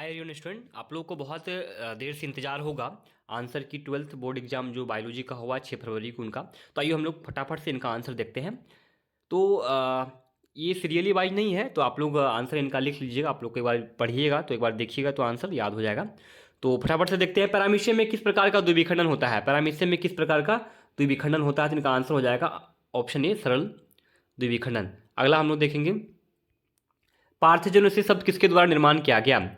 Hi everyone student, आप लोगों को बहुत देर से इंतजार होगा आंसर की। 12th बोर्ड एग्जाम जो बायोलॉजी का हुआ 6 फरवरी को उनका। तो आइए हम लोग फटाफट से इनका आंसर देखते हैं। तो ये सीरियली वाइज नहीं है, तो आप लोग आंसर इनका लिख लीजिएगा। आप लोग एक बार पढ़िएगा तो एक बार देखिएगा तो आंसर याद हो जाएगा। तो फटाफट से देखते हैं, पैरामीशियम में किस प्रकार का द्विविखंडन होता है। पैरामीशियम में किस प्रकार का द्विविखंडन होता है, तो इनका आंसर हो जाएगा ऑप्शन ए, सरल द्विविखंडन। अगला हम लोग देखेंगे, पार्थेनोजेनेसिस शब्द किसके द्वारा निर्माण किया गया।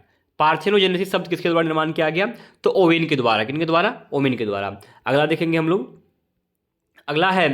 पार्थेनोजेनेसिस शब्द किसके द्वारा निर्माण किया गया, तो ओवेन के द्वारा। किनके द्वारा, ओवेन के द्वारा। अगला देखेंगे हम लोग, अगला है,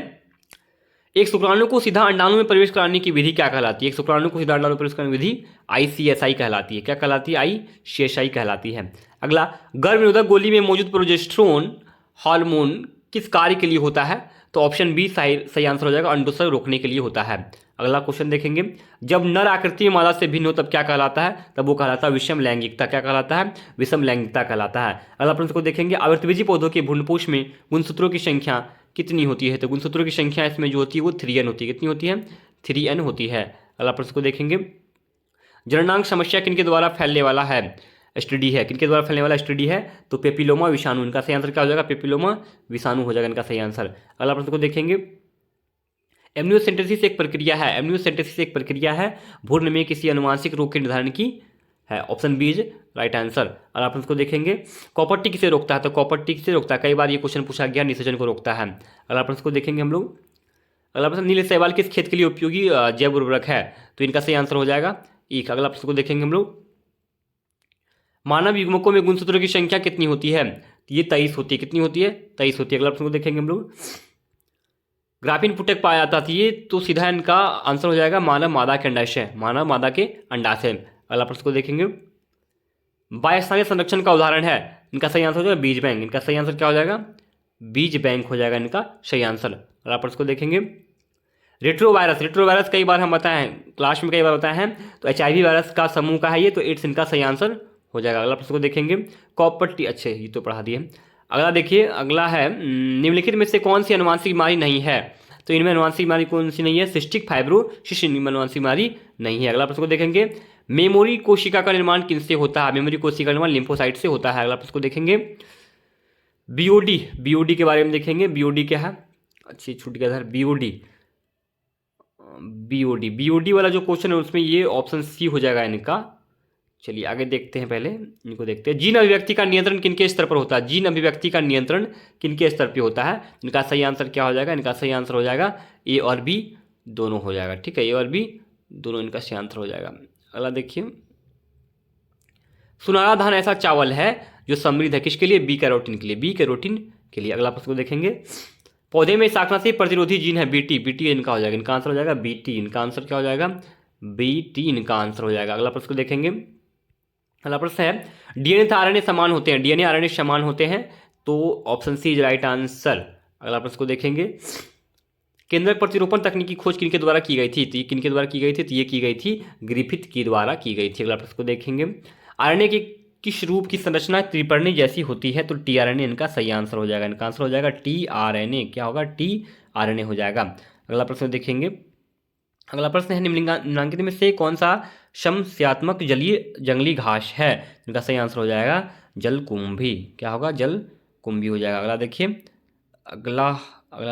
एक शुक्राणु को सीधा अंडाणु में प्रवेश कराने की विधि क्या कहलाती है। एक शुक्राणु को सीधा अंडाणु में प्रवेश कराने की विधि ICSI कहलाती है। क्या कहलाती है, ICSI कहलाती है। अगला, गर्भनिरोधक गोली में मौजूद प्रोजेस्टेरोन हार्मोन किस कार्य के लिए होता है, तो ऑप्शन बी सही आंसर हो जाएगा, अंडोत्सर्ग रोकने के लिए होता है। अगला क्वेश्चन देखेंगे, जब नर आकृति में मादा से भिन्न हो तब क्या कहलाता है, तब वो कहलाता है विषम लैंगिकता। क्या कहलाता है, विषम लैंगिकता कहलाता है। अगला प्रश्न को देखेंगे, आवृतबीजी पौधों के भ्रूणपोष में गुणसूत्रों की संख्या कितनी होती है, तो गुणसूत्रों की संख्या इसमें जो होती है वो 3n होती है। कितनी होती है, 3n होती है। अगला प्रश्न को देखेंगे, जननांग समस्या किनके द्वारा फैलने वाला है, STD है। किनके द्वारा फैलने वाला STD है, तो पेपिलोमा विषाणु। इनका सही आंसर क्या हो जाएगा, पेपिलोमा विषाणु हो जाएगा इनका सही आंसर। अगला प्रश्न को देखेंगे, एमनियोसेंटेसिस एक प्रक्रिया है। एमनियोसेंटेसिस एक प्रक्रिया है भ्रूण में किसी अनुवांशिक रोग के निर्धारण की है। Option B is right answer. और आप इसको देखेंगे, कॉपर टी किसे रोकता है, तो कॉपर टी किसे रोकता है, कई बार ये क्वेश्चन पूछा गया, निषेचन को रोकता है। अगला प्रश्न को देखेंगे हम लोग, अगला प्रश्न, नील शैवाल किस खेत के लिए उपयोगी जैव उर्वरक है, तो इनका सही आंसर हो जाएगा ईख। अगला प्रश्न को देखेंगे हम लोग, मानव युग्मकों में गुणसूत्रों की संख्या कितनी होती है, तो ये 23 होती है। कितनी होती है, 23 होती है। अगला प्रश्न को देखेंगे हम लोग, ग्राफीन पुटेक पाया जाता था, ये तो सीधा इनका आंसर हो जाएगा मानव मादा के अंडाशय, मानव मादा के अंडाशय। अगला प्रश्न को देखेंगे, बाह्यस्थानीय संरक्षण का उदाहरण है, इनका सही आंसर हो जाएगा बीज बैंक। इनका सही आंसर क्या हो जाएगा, बीज बैंक हो जाएगा इनका सही आंसर। अगला प्रश्न को देखेंगे, रेट्रोवायरस। रेट्रोवायरस कई बार हम बताए हैं, क्लास में कई बार बताए हैं, तो HIV वायरस का समूह का है ये, तो एड्स इनका सही आंसर हो जाएगा। अगला प्रश्न को देखेंगे, कॉपर टी, अच्छे ये तो पढ़ा दिए। अगला देखिए, अगला है, निम्नलिखित में से कौन सी अनुवांशिक बीमारी नहीं है, तो इनमें अनुवांशिक बीमारी कौन सी नहीं है, सिस्टिक फाइब्रोसिस इनमें अनुवांशिक बीमारी नहीं है। अगला प्रश्न को देखेंगे, मेमोरी कोशिका का निर्माण किनसे होता है, मेमोरी कोशिका का निर्माण लिम्फोसाइट से होता है। अगला प्रश्न को देखेंगे, BOD के बारे में देखेंगे, BOD क्या है, अच्छी छूट गया था, BOD वाला जो क्वेश्चन है उसमें ये ऑप्शन सी हो जाएगा इनका। चलिए आगे देखते हैं, पहले इनको देखते हैं, जीन अभिव्यक्ति का नियंत्रण किनके स्तर पर होता है, जीन अभिव्यक्ति का नियंत्रण किनके स्तर पर होता है, इनका सही आंसर क्या हो जाएगा, इनका सही आंसर हो जाएगा A और B दोनों हो जाएगा। ठीक है, A और B दोनों इनका सही आंसर हो जाएगा। अगला देखिए, सुनहरा धान ऐसा चावल है जो समृद्ध है किसके लिए, बी कैरोटीन के लिए, बी कैरोटीन के लिए। अगला प्रश्न को देखेंगे, पौधे में शाकनाशी प्रतिरोधी जीन है BT इनका हो जाएगा, इनका आंसर हो जाएगा BT। इनका आंसर क्या हो जाएगा, BT इनका आंसर हो जाएगा। अगला प्रश्न को देखेंगे, अगला प्रश्न है, DNA था RNA समान होते हैं, DNA RNA समान होते हैं, तो option C is right answer. अगला प्रश्न को देखेंगे, केंद्रक प्रतिरूपण तकनीक की खोज किनके द्वारा की गई थी, तो ये किनके द्वारा की गई थी, तो ये की गई थी ग्रिफिथ के द्वारा की गई थी। अगला प्रश्न को देखेंगे, RNA की किस रूप की संरचना त्रिपर्णी जैसी होती है, तो tRNA इनका सही आंसर हो जाएगा। इनका आंसर हो जाएगा tRNA। क्या होगा, tRNA हो जाएगा। अगला प्रश्न देखेंगे, अगला प्रश्न है, निम्नलिखित में से कौन सा समस्यात्मक जलीय जंगली घास है, इनका सही आंसर हो जाएगा जलकुंभी। क्या होगा, जलकुंभी हो जाएगा। अगला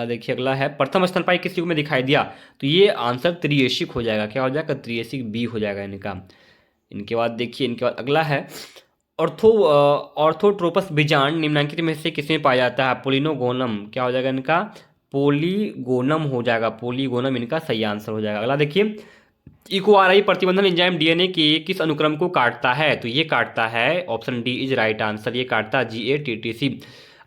देखिए, अगला है, प्रथम स्तनपायी किस युग में दिखाई दिया, तो ये आंसर त्रिएशिक हो जाएगा। क्या हो जाएगा, त्रिएशिक B हो जाएगा इनका। इनके बाद देखिए, इनके बाद अगला है, ऑर्थोट्रोपस बीजांड निम्नलिखित में से किसमें पाया जाता है, पोलिनोगोनम। क्या हो जाएगा इनका, पोलीगोनम हो जाएगा, पोलीगोनम इनका सही आंसर हो जाएगा। अगला देखिए, इक्वाराई प्रतिबंधन एंजाइम DNA के किस अनुक्रम को काटता है, तो ये काटता है, option D is right answer, ये काटता है GATTC।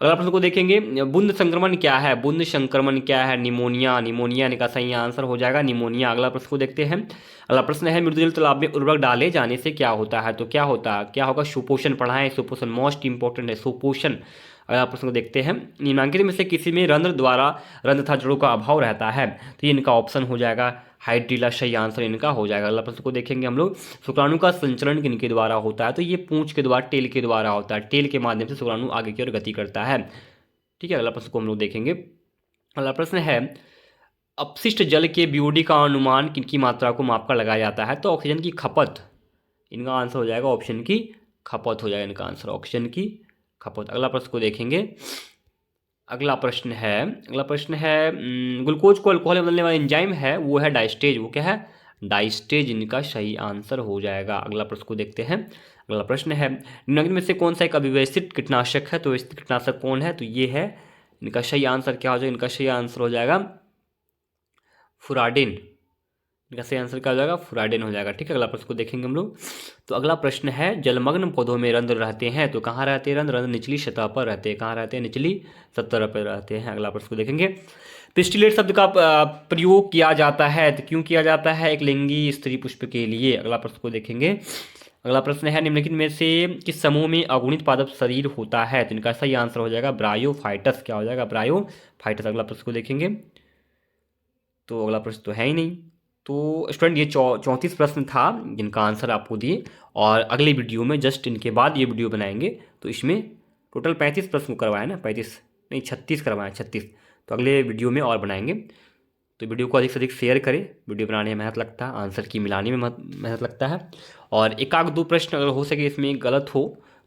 अगला प्रश्न को देखेंगे, बूंद संक्रमण क्या है, बूंद संक्रमण क्या है, निमोनिया। निमोनिया इनका सही आंसर हो जाएगा, निमोनिया। अगला प्रश्न को देखते हैं, अगला प्रश्न है, मृदुजल तालाब में उर्वरक डाले जाने से क्या होता है, तो क्या होगा, सुपोषण। पढ़ाएं, सुपोषण मोस्ट इंपॉर्टेंट है, सुपोषण। अगला प्रश्न को देखते हैं, निम्नलिखित में से किसी में रंध्र तथा जड़ों का अभाव रहता है, तो ये इनका ऑप्शन हो जाएगा हाइड्रीला, सही आंसर इनका हो जाएगा। अगला प्रश्न को देखेंगे हम लोग, शुक्राणु का संचरण किनके द्वारा होता है, तो ये पूंछ के द्वारा, टेल के द्वारा होता है, टेल के माध्यम से शुक्राणु आगे की ओर गति करता है। ठीक है, अगला प्रश्न को हम लोग देखेंगे, अगला प्रश्न है, अपशिष्ट जल के BOD का अनुमान किनकी मात्रा को मापकर लगाया जाता है, तो ऑक्सीजन की खपत। इनका आंसर हो जाएगा ऑप्शन की खपत हो जाएगा इनका आंसर, ऑक्सीजन की खपत। अगला प्रश्न को देखेंगे। अगला प्रश्न है ग्लूकोज को अल्कोहल में बदलने वाला एंजाइम है वो है डाइस्टेज। वो क्या है? डाइस्टेज इनका सही आंसर हो जाएगा। अगला प्रश्न को देखते हैं। अगला प्रश्न है निम्नलिखित में से कौन सा एक अविव्यवस्थित कीटनाशक है? तो व्यवस्थित कीटनाशक कौन है? तो ये है इनका सही आंसर क्या हो जाएगा? इनका सही आंसर हो जाएगा फुराडिन। इनका सही आंसर क्या हो जाएगा? फुराडिन हो जाएगा। ठीक है, अगला प्रश्न को देखेंगे हम लोग। तो अगला प्रश्न है जलमग्न पौधों में रंध्र रहते हैं तो कहाँ रहते हैं रंध्र? रंध्र निचली सतह पर रहते हैं। कहाँ रहते हैं? निचली सतह पर रहते हैं। अगला प्रश्न को देखेंगे। पिस्टिलेट शब्द का प्रयोग किया जाता है तो क्यों किया जाता है? एक लिंगी स्त्री पुष्प के लिए। अगला प्रश्न को देखेंगे। अगला प्रश्न है निम्नलिखित में से किस समूह में अगुणित पादप शरीर होता है? तो इनका सही आंसर हो जाएगा ब्रायोफाइटस। क्या हो जाएगा? ब्रायोफाइटस। अगला प्रश्न को देखेंगे। तो अगला प्रश्न तो है ही नहीं। तो स्टूडेंट ये 34 प्रश्न था जिनका आंसर आपको दिए, और अगले वीडियो में जस्ट इनके बाद ये वीडियो बनाएंगे तो इसमें टोटल 35 प्रश्न करवाए ना, 35 नहीं 36 करवाएं, 36। तो अगले वीडियो में और बनाएंगे। तो वीडियो को अधिक से अधिक शेयर करें। वीडियो बनाने में मेहनत लगता है, आंसर की मिलाने में मेहनत लगता है, और एक आध दो प्रश्न अगर हो सके इसमें गलत हो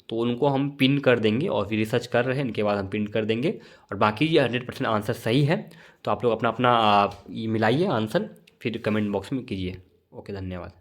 तो उनको हम पिन कर देंगे, और फिर रिसर्च कर रहे हैं इनके बाद हम पिन कर देंगे, और बाकी ये 100% आंसर सही है। तो आप लोग अपना अपना ये मिलाइए आंसर, फिर कमेंट बॉक्स में कीजिए। ओके, धन्यवाद।